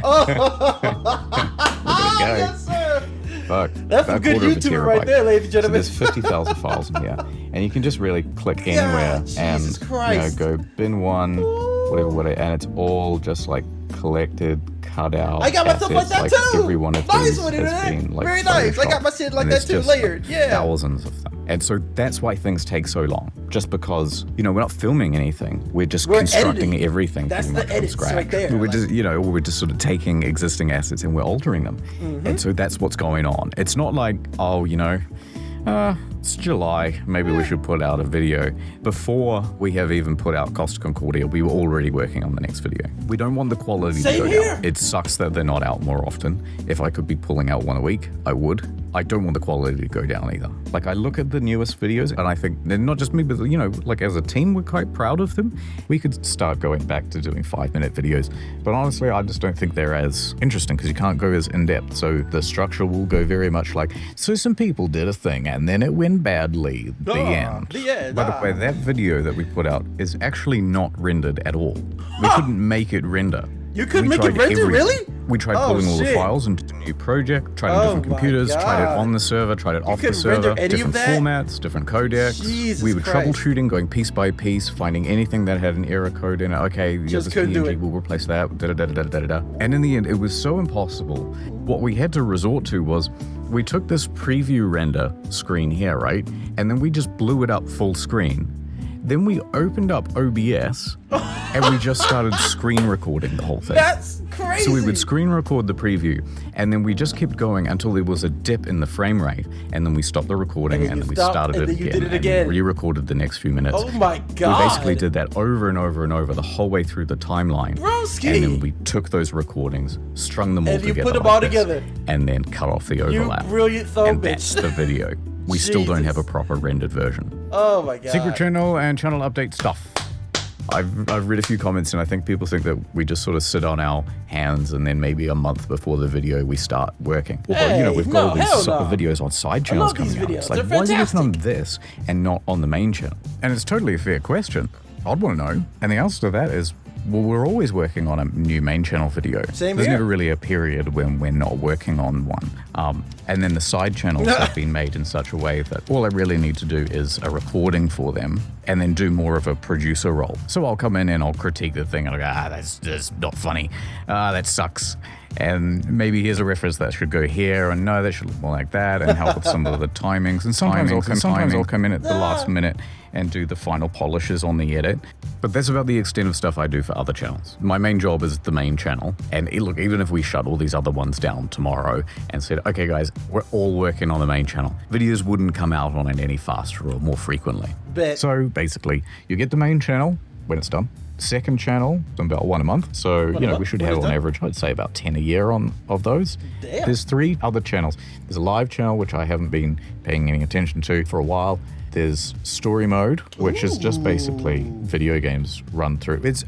Oh. Go. Yes, sir. Fuck. That's a About good quarter of a YouTuber right terabyte. there, ladies and So gentlemen. there's 50,000 files in here, and you can just really click anywhere and Jesus Christ. go bin 1, whatever, and it's all just like collected, cut out. I got my stuff like assets, that too. Every one of Nice these one, has internet. been like Very nice. I got my photoshopped. shit like And that there's too, just, layered. like, Yeah. thousands of them. And so that's why things take so long. Just because, you know, we're not filming anything. We're just constructing editing. everything That's pretty the much from edits scratch. right there, We're like- just, you know, we're just sort of taking existing assets and we're altering them. Mm-hmm. And so that's what's going on. It's not like, oh, you know, it's July, maybe we should put out a video. Before we have even put out Costa Concordia, we were already working on the next video. We don't want the quality Same to go here. down. It sucks that they're not out more often. If I could be pulling out one a week, I would. I don't want the quality to go down either. Like, I look at the newest videos and I think, and not just me, but, you know, like as a team, we're quite proud of them. We could start going back to doing 5-minute videos. But honestly, I just don't think they're as interesting because you can't go as in-depth. So the structure will go very much like, so some people did a thing and then it went badly. The end. The end. By the way, that video that we put out is actually not rendered at all. We couldn't make it render. You couldn't We make it tried render, everything. really? We tried Oh, pulling all the shit. files into a new project, tried on Oh different my computers, tried it God. on the server, tried it off the couldn't render server, any of different that? formats, different codecs. Jesus we were Christ. troubleshooting, going piece by piece, finding anything that had an error code in it. Okay, yeah, Just this couldn't do PNG, it. we'll replace that. Da, da, da, da, da, da, da. And in the end, it was so impossible. What we had to resort to was we took this preview render screen here, right? And then we just blew it up full screen. Then we opened up OBS and we just started screen recording the whole thing. That's crazy. So we would screen record the preview, and then we just kept going until there was a dip in the frame rate, and then we stopped the recording, and then we started and it then you again, did it and again. re-recorded the next few minutes. Oh my We god. basically did that over and over and over the whole way through the timeline. Broski. And then we took those recordings, strung them all And you together put them like all this, together. and then cut off the You overlap. brilliant thumb And bitch. that's the video. We still don't have a Jesus. proper rendered version. Oh my god. Secret channel and channel update stuff. I've read a few comments, and I think people think that we just sort of sit on our hands and then maybe a month before the video we start working. Or, you know, Hey, we've got all no, these hell no. videos on side I channels love these coming out. videos. It's like, They're why are you working on fantastic. this and not on the main channel? And it's totally a fair question. I'd want to know. And the answer to that is, well, we're always working on a new main channel video. Same There's here. never really a period when we're not working on one. And then the side channels have been made in such a way that all I really need to do is a recording for them and then do more of a producer role. So I'll come in and I'll critique the thing and I'll go, that's not funny. That sucks. And maybe here's a reference that should go here, and no, that should look more like that, and help with some of the timings. And sometimes I'll come in at the last minute and do the final polishes on the edit. But that's about the extent of stuff I do for other channels. My main job is the main channel. And look, even if we shut all these other ones down tomorrow and said, okay guys, we're all working on the main channel, videos wouldn't come out on it any faster or more frequently. Bet. So basically, you get the main channel when it's done. Second channel, about one a month. So, you know, we should have on average, I'd say about 10 a year of those. Damn. There's 3 other channels. There's a live channel, which I haven't been paying any attention to for a while. There's story mode, which is just basically video games run through. It's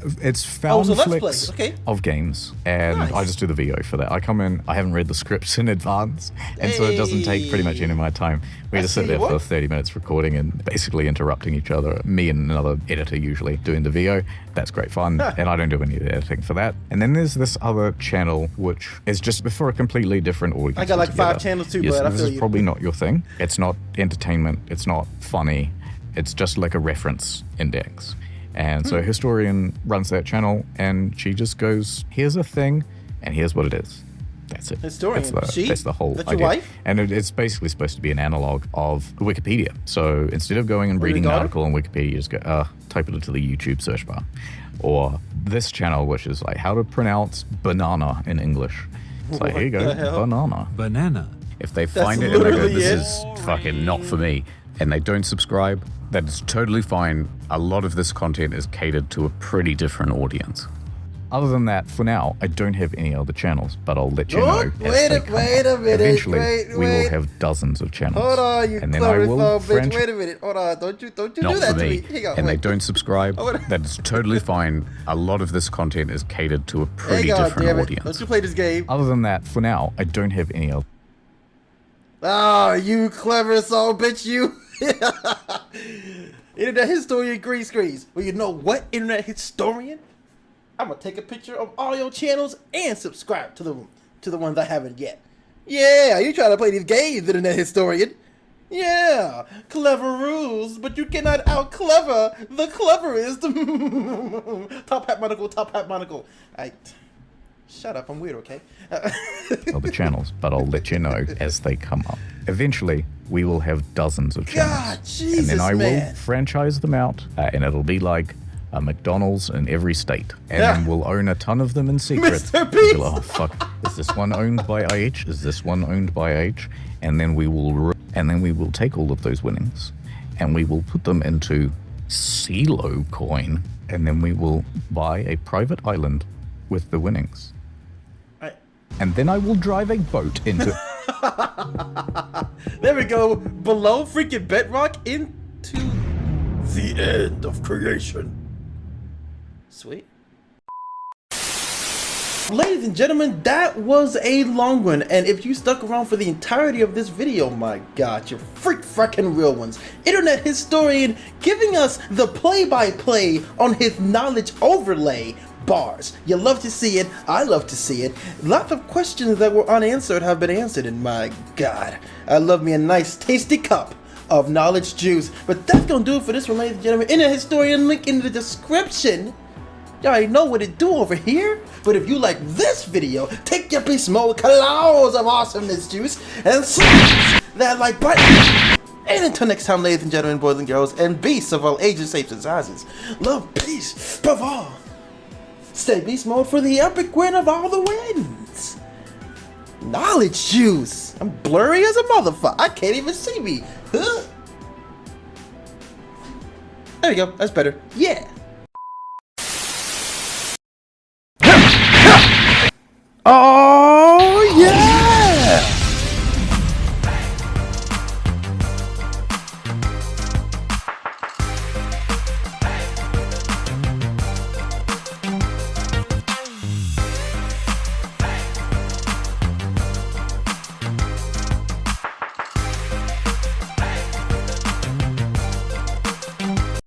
found so let's flicks play. Okay. of games, and Nice. I just do the VO for that. I come in, I haven't read the scripts in advance, and so it doesn't take pretty much any of my time. We just sit there for 30 minutes recording and basically interrupting each other. Me and another editor usually doing the VO. That's great fun, and I don't do any of the editing for that. And then there's this other channel, which is just for a completely different audience. I got like 5 altogether. channels too, Yes, but I this feel is you. probably not your thing. It's not entertainment. It's not funny. It's just like a reference index. And so Historian runs that channel, and she just goes, here's a thing, and here's what it is. That's it. Historian. That's the whole That's idea. your wife? And it's basically supposed to be an analog of Wikipedia. So instead of going and reading an article on Wikipedia, you just go, type it into the YouTube search bar. Or this channel, which is like how to pronounce banana in English. It's like, here you go, banana. Banana. If they find it and they go, this is fucking not for me, and they don't subscribe, that's totally fine. A lot of this content is catered to a pretty different audience. Other than that, for now, I don't have any other channels, but I'll let you know. Wait a minute. Eventually, we will have dozens of channels. Hold on, you and then I will bitch. Wait a minute. Hold on. Don't you not do that for to me. me. Hang on, and wait. they don't subscribe, that's totally fine. A lot of this content is catered to a pretty different audience. Don't you play this game. Other than that, for now, I don't have any other. Oh, you clever soul, bitch, you. Internet historian green screens. Well, you know what, internet historian? I'm gonna take a picture of all your channels and subscribe to the ones I haven't yet. Yeah, you trying to play these games, internet historian? Yeah, clever rules, but you cannot out-clever the cleverest. Top hat monocle, top hat monocle. Shut up, I'm weird, okay? Other channels, but I'll let you know as they come up. Eventually, we will have dozens of channels. God, Jesus, and then I man. will franchise them out, and it'll be like a McDonald's in every state. And then we'll own a ton of them in secret. Mr. Beast! Oh, fuck. Is this one owned by IH? Is this one owned by IH? And then we will take all of those winnings, and we will put them into CeeLo coin, and then we will buy a private island with the winnings. And then I will drive a boat into... There we go. Below freaking bedrock into the end of creation. Sweet. Ladies and gentlemen, that was a long one, and if you stuck around for the entirety of this video, my god, you're freaking real ones. Internet historian giving us the play-by-play on his knowledge overlay bars. You love to see it, I love to see it. Lots of questions that were unanswered have been answered, and my god, I love me a nice tasty cup of knowledge juice. But that's gonna do it for this one, ladies and gentlemen. Internet historian, link in the description. Y'all already know what it do over here. But if you like this video, take your beast mode clouds of awesomeness juice and smash that like button. And until next time, ladies and gentlemen, boys and girls, and beasts of all ages, shapes, and sizes, love, peace, above all. Stay beast mode for the epic win of all the wins. Knowledge juice. I'm blurry as a motherfucker. I can't even see me. Huh? There you go. That's better. Yeah.